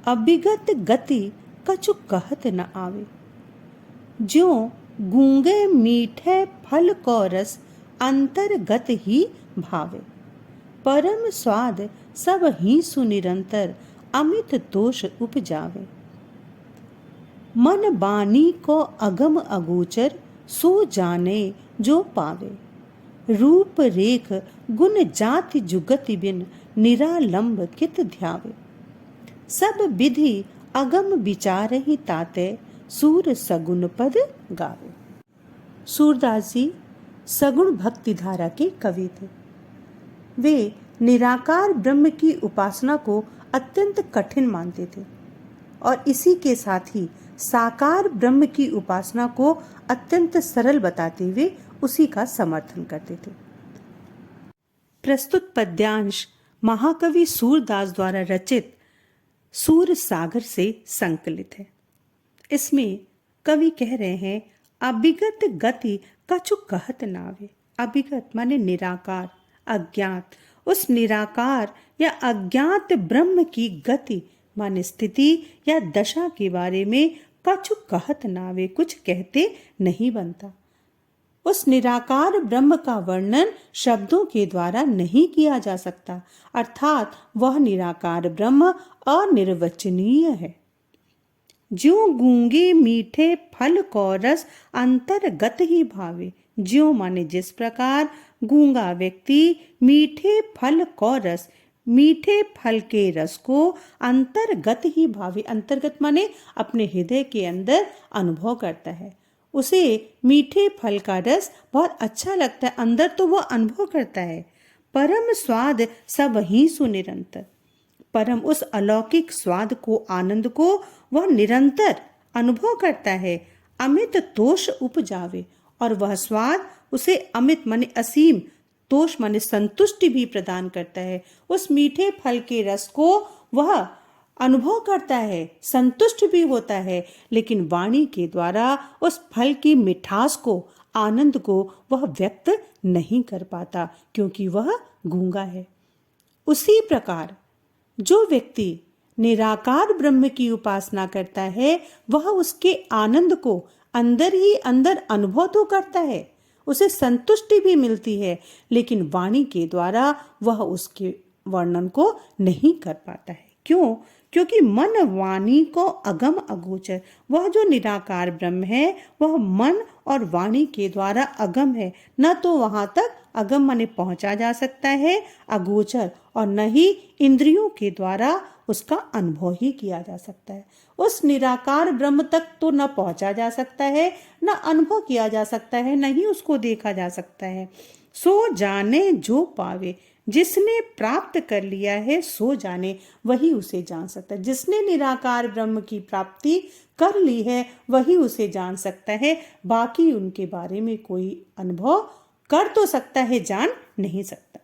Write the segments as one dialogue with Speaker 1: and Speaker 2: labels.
Speaker 1: अभिगत गति कछु कहत न आवे। ज्यों गूंगे मीठे फल को रस अंतर्गत ही भावे। परम स्वाद सब ही सुनिरंतर अमित तोष उपजावे। मन बानी को अगम अगोचर सो जाने जो पावे। रूप रेख गुण जाति जुगति बिन निरालंब कित ध्यावे। सब विधि अगम विचार ही ताते सूर सगुन पद गावे। सूरदास जी सगुण भक्ति धारा के कवि थे। वे निराकार ब्रह्म की उपासना को अत्यंत कठिन मानते थे और इसी के साथ ही साकार ब्रह्म की उपासना को अत्यंत सरल बताते हुए उसी का समर्थन करते थे। प्रस्तुत पद्यांश महाकवि सूरदास द्वारा रचित सूर सागर से संकलित है। इसमें कवि कह रहे हैं, अभिगत गति कछु कहत नावे। अभिगत माने निराकार, अज्ञात, उस निराकार या अज्ञात ब्रह्म की गति माने स्थिति या दशा के बारे में कछु कहत नावे, कुछ कहते नहीं बनता। उस निराकार ब्रह्म का वर्णन शब्दों के द्वारा नहीं किया जा सकता, अर्थात वह निराकार ब्रह्म अनिर्वचनीय है। ज्यों गूंगे मीठे फल को रस अंतर्गत ही भावे। ज्यों माने जिस प्रकार गूंगा व्यक्ति मीठे फल को रस, मीठे फल के रस को अंतर्गत ही भावे। अंतर्गत माने अपने हृदय के अंदर अनुभव करता है। उसे मीठे फल का रस बहुत अच्छा लगता है, अंदर तो वह अनुभव करता है। परम स्वाद सब ही सुनिरंतर। परम उस अलौकिक स्वाद को, आनंद को वह निरंतर अनुभव करता है। अमित तोष उपजावे, और वह स्वाद उसे अमित माने असीम, तोष माने संतुष्टि भी प्रदान करता है। उस मीठे फल के रस को वह अनुभव करता है, संतुष्ट भी होता है, लेकिन वाणी के द्वारा उस फल की मिठास को, आनंद को वह व्यक्त नहीं कर पाता, क्योंकि वह गूंगा है। उसी प्रकार जो व्यक्ति निराकार ब्रह्म की उपासना करता है, वह उसके आनंद को अंदर ही अंदर अनुभव तो करता है, उसे संतुष्टि भी मिलती है, लेकिन वाणी के द्वारा वह उसके वर्णन को नहीं कर पाता है। क्यों? क्योंकि मन वाणी को अगम अगोचर, वह जो निराकार ब्रह्म है वह मन और वाणी के द्वारा अगम है। न तो वहां तक अगम माने पहुंचा जा सकता है, अगोचर, और न ही इंद्रियों के द्वारा उसका अनुभव ही किया जा सकता है। उस निराकार ब्रह्म तक तो न पहुंचा जा सकता है, न अनुभव किया जा सकता है, न ही उसको देखा जा सकता है। सो जाने जो पावे, जिसने प्राप्त कर लिया है सो जाने, वही उसे जान सकता है। जिसने निराकार ब्रह्म की प्राप्ति कर ली है वही उसे जान सकता है। बाकी उनके बारे में कोई अनुभव कर तो सकता है, जान नहीं सकता।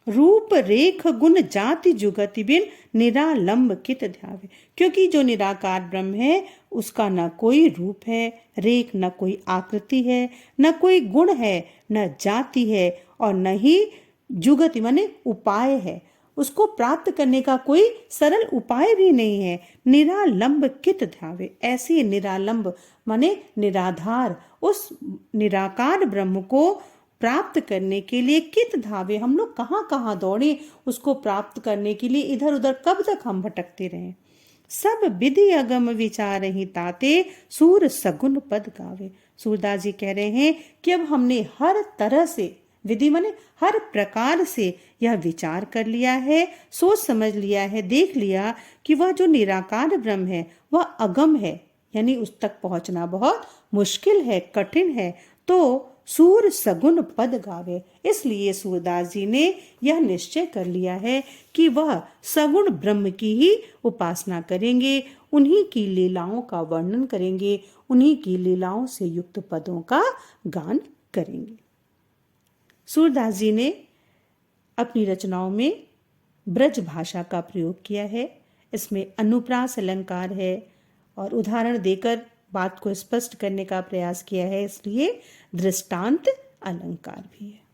Speaker 1: रूप रेख गुण जाति जुगति बिन निरालंब कित ध्यावे। क्योंकि जो निराकार ब्रह्म है उसका न कोई रूप है, रेख न कोई आकृति है, न कोई गुण है, न जाति है, और न ही जुगति माने उपाय है। उसको प्राप्त करने का कोई सरल उपाय भी नहीं है। निरालंब कित ध्यावे, ऐसे निरालंब माने निराधार उस निराकार ब्रह्म को प्राप्त करने के लिए कित धावे, हम लोग कहाँ कहाँ दौड़े उसको प्राप्त करने के लिए, इधर उधर कब तक हम भटकते रहें। सब विधि अगम विचार ही ताते सूर सगुन पद गावे। सूरदास जी कह रहे हैं कि अब हमने हर तरह से, विधि माने हर प्रकार से यह विचार कर लिया है, सोच समझ लिया है, देख लिया कि वह जो निराकार ब्रह्म है वह अगम है, यानी उस तक पहुंचना बहुत मुश्किल है, कठिन है। तो सूर सगुन पद गावे, इसलिए सूरदास जी ने यह निश्चय कर लिया है कि वह सगुण ब्रह्म की ही उपासना करेंगे, उन्हीं की लीलाओं का वर्णन करेंगे, उन्हीं की लीलाओं से युक्त पदों का गान करेंगे। सूरदास जी ने अपनी रचनाओं में ब्रज भाषा का प्रयोग किया है। इसमें अनुप्रास अलंकार है और उदाहरण देकर बात को स्पष्ट करने का प्रयास किया है, इसलिए दृष्टांत अलंकार भी है।